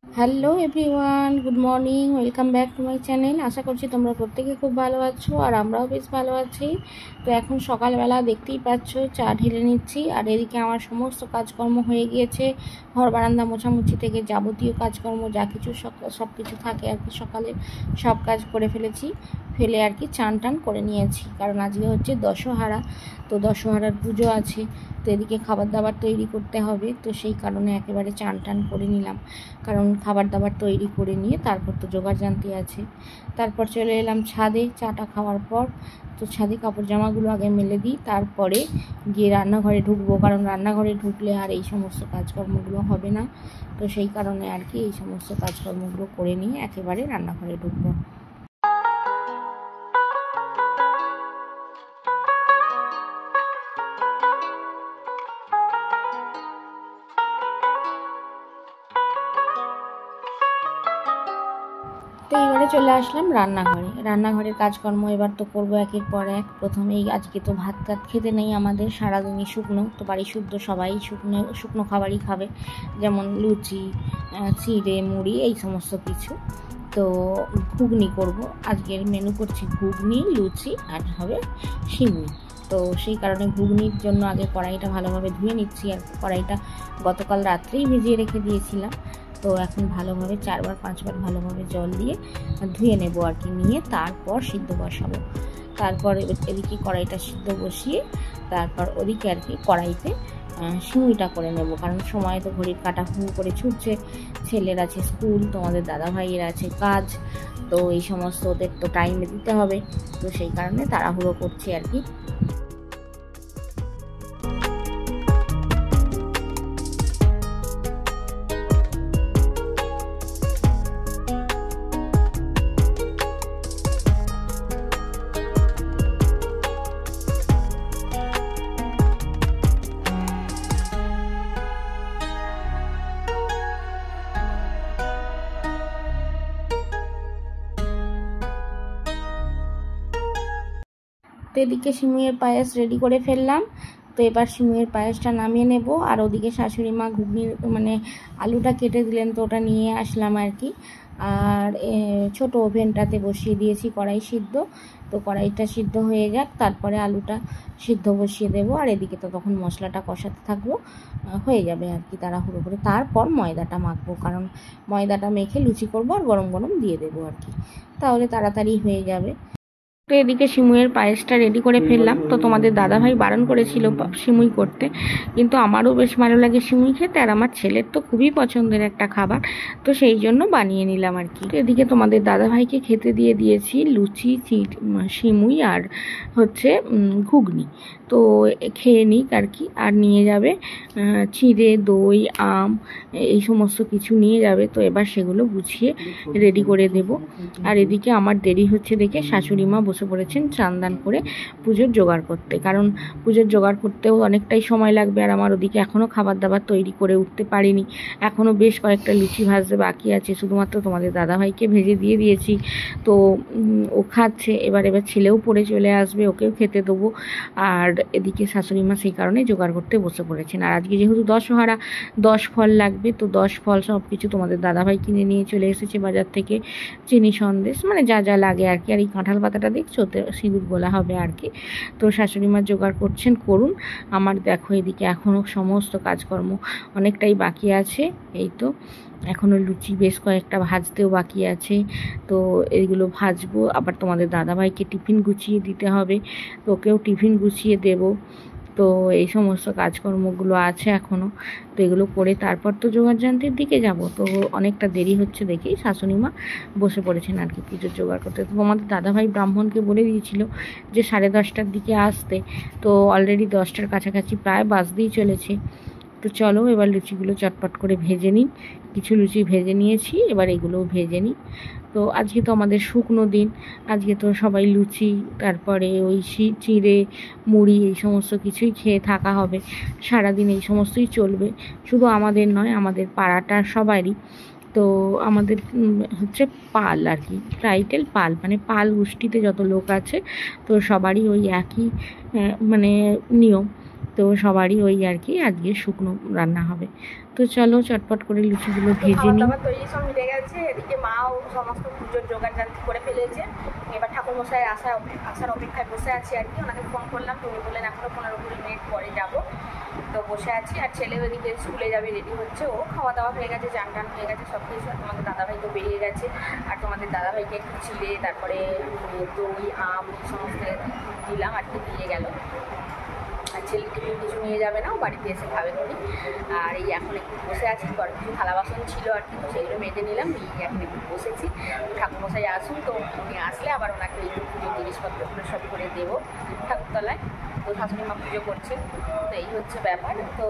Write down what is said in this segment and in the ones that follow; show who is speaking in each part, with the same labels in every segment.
Speaker 1: Hello everyone, good morning, welcome back to my channel. আশা করছি তোমরা প্রত্যেকে খুব ভালো আছো আর আমরাও বেশ ভালো আছি। তো এখন সকালবেলা দেখতেই পাচ্ছ চা ঢেলে নিচ্ছি আর এদিকে আমার সমস্ত কাজকর্ম হয়ে গিয়েছে। ঘর বারান্দা মোছামুছি থেকে যাবতীয় কাজকর্ম যা কিছু সব কিছু থাকে আর কি, সকালে সব কাজ করে ফেলে আর কি চান টান করে নিয়েছি, কারণ আজকে হচ্ছে দশহারা। তো দশহারার পুজো আছে, তো এদিকে খাবার দাবার তৈরি করতে হবে, তো সেই কারণে একেবারে চান টান করে নিলাম, কারণ খাবার দাবার তৈরি করে নিয়ে তারপর তো জোগাড় জানতে আছে। তারপর চলে এলাম ছাদে চাটা খাওয়ার পর। তো ছাদে কাপড় জামাগুলো আগে মেলে দিই, তারপরে গিয়ে রান্নাঘরে ঢুকবো, কারণ রান্নাঘরে ঢুকলে আর এই সমস্ত কাজকর্মগুলো হবে না। তো সেই কারণে আর কি এই সমস্ত কাজকর্মগুলো করে নিয়ে একেবারে রান্নাঘরে ঢুকবো। তো এবারে চলে আসলাম রান্নাঘরের কাজকর্ম এবার তো করবো একের পর এক। প্রথমেই আজকে তো ভাত টাত খেতে নেই আমাদের, সারাদিনই শুকনো, তো বাড়ি শুদ্ধ সবাই শুকনো খাবারই খাবে, যেমন লুচি, চিড়ে মুড়ি এই সমস্ত কিছু। তো ঘুগনি করব, আজকের মেনু করছি ঘুগনি, লুচি আর হবে সিমুই। তো সেই কারণে ঘুগনির জন্য আগে কড়াইটা ভালোভাবে ধুয়ে নিচ্ছি, আর কড়াইটা গতকাল রাত্রেই ভিজিয়ে রেখে দিয়েছিলাম। তো এখন ভালোভাবে 4-5 বার ভালোভাবে জল দিয়ে ধুয়ে নেব আর কি, নিয়ে তারপর সিদ্ধ বসাবো। তারপর এদিকে কড়াইটা সিদ্ধ বসিয়ে তারপর ওদিকে আর কি কড়াইতে সিমুইটা করে নেব, কারণ সময় তো ঘড়ির কাঁটা হু করে ছুটছে। ছেলের আছে স্কুল, তোমাদের দাদা ভাইয়ের আছে কাজ, তো এই সমস্ত ওদের তো টাইমে দিতে হবে। তো সেই কারণে তাড়াহুড়ো করছি আর কি। তো এদিকে সিমুইয়ের পায়েস রেডি করে ফেললাম। তো এবার সিমুইয়ের পায়েসটা নামিয়ে নেব, আর ওদিকে শাশুড়ি মা ঘুগনির মানে আলুটা কেটে দিলেন, তো ওটা নিয়ে আসলাম আর কি। আর ছোট ওভেনটাতে বসিয়ে দিয়েছি কড়াই সিদ্ধ। তো কড়াইটা সিদ্ধ হয়ে যাক, তারপরে আলুটা সিদ্ধ বসিয়ে দেবো, আর এদিকে তো তখন মশলাটা কষাতে থাকবো, হয়ে যাবে আর কি তাড়াহুড়ো করে। তারপর ময়দাটা মাখবো, কারণ ময়দাটা মেখে লুচি করবো আর গরম গরম দিয়ে দেবো আর কি, তাহলে তাড়াতাড়ি হয়ে যাবে। তো এদিকে সিমুইয়ের পায়েসটা রেডি করে ফেললাম। তো তোমাদের দাদাভাই বারণ করেছিল সিমুই করতে, কিন্তু আমারও বেশ ভালো লাগে সিমুই খেতে, আর আমার ছেলের তো খুবই পছন্দের একটা খাবার, তো সেই জন্য বানিয়ে নিলাম আর কি। এদিকে তোমাদের দাদাভাইকে খেতে দিয়ে দিয়েছি লুচি, সিমুই আর হচ্ছে ঘুগনি। তো খেয়ে নিক আর কি, আর নিয়ে যাবে চিড়ে, দই, আম এই সমস্ত কিছু নিয়ে যাবে। তো এবার সেগুলো গুছিয়ে রেডি করে দেব। আর এদিকে আমার দেরি হচ্ছে দেখে শাশুড়ি মা বসে পড়েছেন চান করে পুজোর জোগাড় করতে, কারণ পুজোর জোগাড় করতেও অনেকটাই সময় লাগবে, আর আমার ওদিকে এখনও খাবার দাবার তৈরি করে উঠতে পারিনি। এখনও বেশ কয়েকটা লুচি ভাজতে বাকি আছে, শুধুমাত্র তোমাদের দাদাভাইকে ভেজে দিয়ে দিয়েছি। তো ও খাচ্ছে, এবার ছেলেও পড়ে চলে আসবে, ওকেও খেতে দেবো। আর এদিকে শাশুড়ি মা সেই কারণে জোগাড় করতে বসে পড়েছেন। আর আজকে যেহেতু দশহারা, 10 ফল লাগবে, তো 10 ফল সব কিছু তোমাদের দাদাভাই কিনে নিয়ে চলে এসেছে বাজার থেকে, চিনি সন্দেশ মানে যা যা লাগে আর কি। আর এই কাঁঠাল পাতাটা দেখছো, সিঁদুর গোলা হবে আর কি। তো শাশুড়ি মা জোগাড় করছেন, করুন। আমার দেখো এদিকে এখনও সমস্ত কাজকর্ম অনেকটাই বাকি আছে। এই তো এখনও লুচি বেশ কয়েকটা ভাজতেও বাকি আছে, তো এইগুলো ভাজবো। আবার তোমাদের দাদাভাইকে টিফিন গুছিয়ে দিতে হবে, তো ওকেও টিফিন গুছিয়ে দেবো। তো এই সমস্ত কাজকর্মগুলো আছে এখনও, তো এগুলো করে তারপর তো জোগাড় যন্ত্রের দিকে যাব। তো অনেকটা দেরি হচ্ছে দেখেই শাশুড়ি মা বসে পড়েছেন আর কি পুজোর জোগাড় করতে। তো আমাদের দাদাভাই ব্রাহ্মণকে বলে দিয়েছিল যে 10:30টার দিকে আসতে, তো অলরেডি 10টার কাছাকাছি প্রায় বাজতেই চলেছে। তো চলো এবার লুচিগুলো চটপট করে ভেজে নিই। কিছু লুচি ভেজে নিয়েছি, এবার এগুলোও ভেজে নিই। তো আজকে তো আমাদের শুকনো দিন, আজকে তো সবাই লুচি, তারপরে ওই চিড়ে মুড়ি এই সমস্ত কিছুই খেয়ে থাকা হবে, সারাদিন এই সমস্তই চলবে। শুধু আমাদের নয়, আমাদের পাড়াটা সবারই। তো আমাদের হচ্ছে পাল আর কি, টাইটেল পাল, মানে পাল গোষ্ঠীতে যত লোক আছে, তো সবারই ওই একই মানে নিয়ম। তো সবারই ওই আর কি আজকে শুকনো রান্না হবে। তো চলো চটপট করে লুচিগুলো ভেজে নিই।
Speaker 2: খাবার তৈরি সব মিলে গেছে, এদিকে মাও সমস্ত পুজোর জোগাড় জান্তি করে ফেলেছে। এবার ঠাকুরমশাই আসার অপেক্ষায় বসে আছি আর কি। ওনাকে ফোন করলাম, তুমি বললেন এখনও 15-20 মিনিট পরে যাবো। তো বসে আছি, আর ছেলে ওদিকে স্কুলে যাবে, রেডি হচ্ছে। ও খাওয়া দাওয়া হয়ে গেছে, চান টান হয়ে গেছে সব কিছু। আর তোমাদের দাদাভাই তো বেরিয়ে গেছে, আর তোমাদের দাদাভাইকে একটু চিড়ে তারপরে দই আম সমস্ত দিলাম আর কি, দিয়ে গেল। আর ছেলেকে কিছু নিয়ে যাবে না, ও বাড়িতে এসে খাবে করি। আর এই এখন একটু বসে আছি, ঘরে কিছু থালা বাসন ছিল আর কি, তো সেগুলো মেজে নিলাম, নিয়ে এখন একটু বসেছি। ঠাকুরমশাই আসুন, তো উনি আসলে আবার ওনাকে এই পুজোর জিনিসপত্রগুলো সব করে দেবো ঠাকুরতলায়। তো শাশুড়ি মা পুজো করছে, তো এই হচ্ছে ব্যাপার। তো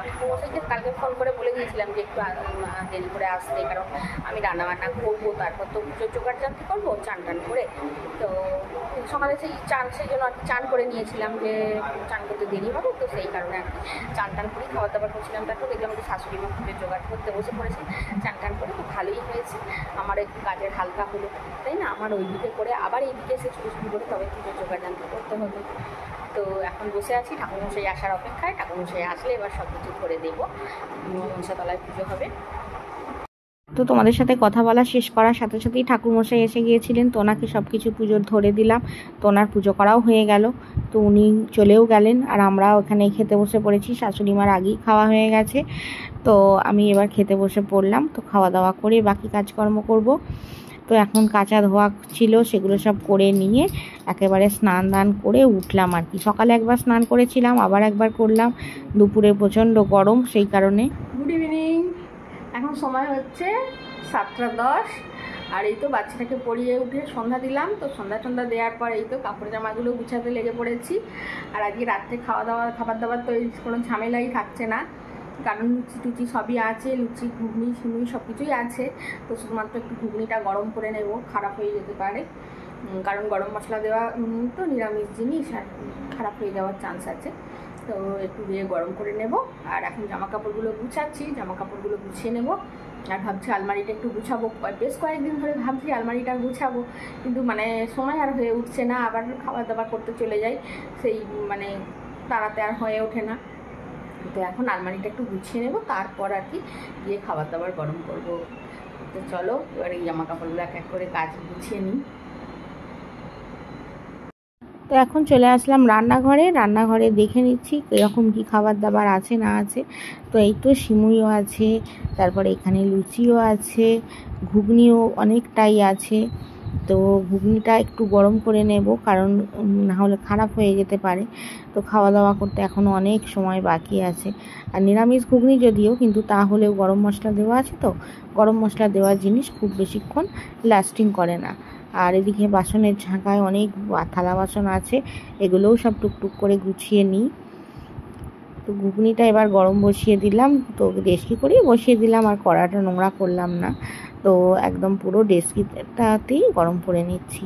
Speaker 2: ঠাকুরমশাইকে কালকে ফোন করে বলে দিয়েছিলাম যে একটু দেরি করে আসতে, কারণ আমি রান্নাবান্না করবো, তারপর তো পুজোর জোগাড় জানতে করবো চান টান করে। তো সকালে সেই জন্য আর কি চান করে নিয়েছিলাম, যে চান করতে দেরি হবে, তো সেই কারণে আর কি চান টান করে খাবার দাবার করছিলাম। তারপর দেখলাম যে শাশুড়ি মা পুজোর জোগাড় করতে বসে পড়েছে, চান টান করে। তো ভালোই হয়েছে, আমার একটু কাজের হালকা হলো, তাই না? আমার ওই দিকে করে আবার এই দিকে এসে শুরু করে তবে পুজোর জোগাড় জানতে করতে হবে। তো এখন বসে আছি ঠাকুরমশাই আসার অপেক্ষায়। ঠাকুরমশাই আসলে এবার সব কিছু করে দেবো, মনসাতলায় পুজো হবে।
Speaker 1: তো তোমাদের সাথে কথা বলা শেষ করার সাথে সাথেই ঠাকুরমশাই এসে গিয়েছিলেন, তো ওনাকে সব কিছু পুজোর ধরে দিলাম। তো ওনার পুজো করাও হয়ে গেল, তো উনি চলেও গেলেন, আর আমরা ওখানে খেতে বসে পড়েছি। শাশুড়ি মার আগেই খাওয়া হয়ে গেছে, তো আমি এবার খেতে বসে পড়লাম। তো খাওয়া দাওয়া করে বাকি কাজকর্ম করব। তো এখন কাঁচা ধোয়া ছিল, সেগুলো সব করে নিয়ে একেবারে স্নান দান করে উঠলাম আর কি। সকালে একবার স্নান করেছিলাম, আবার একবার করলাম। দুপুরে প্রচণ্ড গরম, সেই কারণে।
Speaker 2: গুড ইভিনিং, এখন সময় হচ্ছে 7টা 10, আর এই তো বাচ্চাটাকে পড়িয়ে উঠে সন্ধ্যা দিলাম। তো সন্ধ্যা দেওয়ার পর এই তো কাপড় জামাগুলো গুছাতে লেগে পড়েছি। আর আজকে রাত্রে খাবার দাবার তো কোনো ঝামেলাই থাকছে না, কারণ লুচি টুচি সবই আছে, লুচি ঘুগনি সিমুই সব কিছুই আছে। তো শুধুমাত্র একটু ঘুগনিটা গরম করে নেব, খারাপ হয়ে যেতে পারে, কারণ গরম মশলা দেওয়া তো নিরামিষ জিনিস, আর খারাপ হয়ে যাওয়ার চান্স আছে। তো একটু দিয়ে গরম করে নেব। আর এখন জামা কাপড়গুলো গুছাচ্ছি, জামা কাপড়গুলো গুছিয়ে নেব। আর ভাবছি আলমারিটা একটু গুছাবো, বেশ কয়েকদিন ধরে ভাবছি আলমারিটা গুছাবো, কিন্তু মানে সময় আর হয়ে উঠছে না। আবার খাবার দাবার করতে চলে যাই, সেই মানে তাড়াতে আর হয়ে ওঠে না। তো এখন আলমারিটা একটু গুছিয়ে নেব, তারপর আর কি গিয়ে খাবার দাবার গরম করব। তো চলো এবার এই জামা কাপড়গুলো এক এক করে কাজ গুছিয়ে নিই।
Speaker 1: তো এখন চলে আসলাম রান্নাঘরে দেখে নিচ্ছি এরকম কি খাবার দাবার আছে না আছে। তো এই তো সিমুইও আছে, তারপরে এখানে লুচিও আছে, ঘুগনিও অনেকটাই আছে। তো ঘুগনিটা একটু গরম করে নেব, কারণ না হলে খারাপ হয়ে যেতে পারে। তো খাওয়া দাওয়া করতে এখনও অনেক সময় বাকি আছে। আর নিরামিষ ঘুগনি যদিও, কিন্তু তাহলেও গরম মশলা দেওয়া আছে, তো গরম মশলা দেওয়া জিনিস খুব বেশিক্ষণ লাস্টিং করে না। আর এদিকে বাসনের ঝাঁকায় অনেক থালা বাসন আছে, এগুলোও সব টুকটুক করে গুছিয়ে নিই। তো ঘুগনিটা এবার গরম বসিয়ে দিলাম, তো ডেস্কি করেই বসিয়ে দিলাম, আর কড়াটা নোংরা করলাম না। তো একদম পুরো ডেস্কিটাতেই গরম করে নিচ্ছি।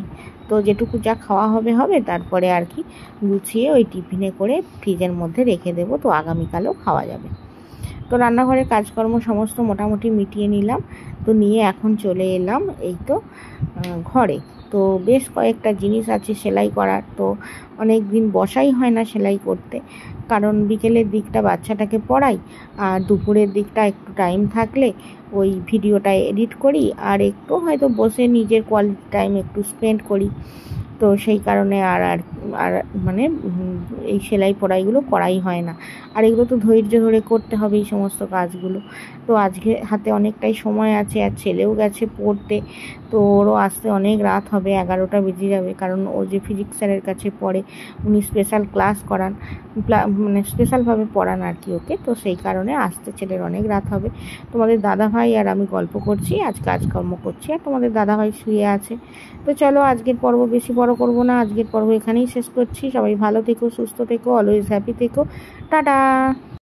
Speaker 1: তো যেটুকু যা খাওয়া হবে, তারপরে আর কি গুছিয়ে ওই টিফিনে করে ফ্রিজের মধ্যে রেখে দেবো, তো আগামীকালও খাওয়া যাবে। তো রান্নাঘরের কাজকর্ম সমস্ত মোটামুটি মিটিয়ে নিলাম। তো নিয়ে এখন চলে এলাম এই তো ঘরে। তো বেশ কয়েকটা জিনিস আছে সেলাই করার, তো অনেক দিন বসাই হয় না সেলাই করতে, কারণ বিকেলের দিকটা বাচ্চাটাকে পড়াই, আর দুপুরের দিকটা একটু টাইম থাকলে ওই ভিডিওটা এডিট করি, আর একটু হয়তো বসে নিজের কোয়ালিটি টাইম একটু স্পেন্ড করি। তো সেই কারণে আর মানে এই সেলাই পড়াইগুলো করাই হয় না। আর এগুলো তো ধৈর্য ধরে করতে হবে এই সমস্ত কাজগুলো। তো আজকে হাতে অনেকটাই সময় আছে, আর ছেলেও গেছে পড়তে, তো ওরও আসতে অনেক রাত হবে, 11টা বেজে যাবে, কারণ ও যে ফিজিক্স স্যারের কাছে পড়ে, উনি স্পেশাল ক্লাস করান, মানে স্পেশালভাবে পড়ান আর কি ওকে। তো সেই কারণে আসতে ছেলের অনেক রাত হবে। তোমাদের দাদাভাই আর আমি গল্প করছি, আজ কাজকর্ম করছি, আর তোমাদের দাদাভাই শুয়ে আছে। তো চলো আজকের পর্ব বেশি বড় করব না, আজকের পর্ব এখানেই শেষ করছি। সবাই ভালো থেকো, সুস্থ থেকো, অলওয়েজ হ্যাপি থেকো, টাটা।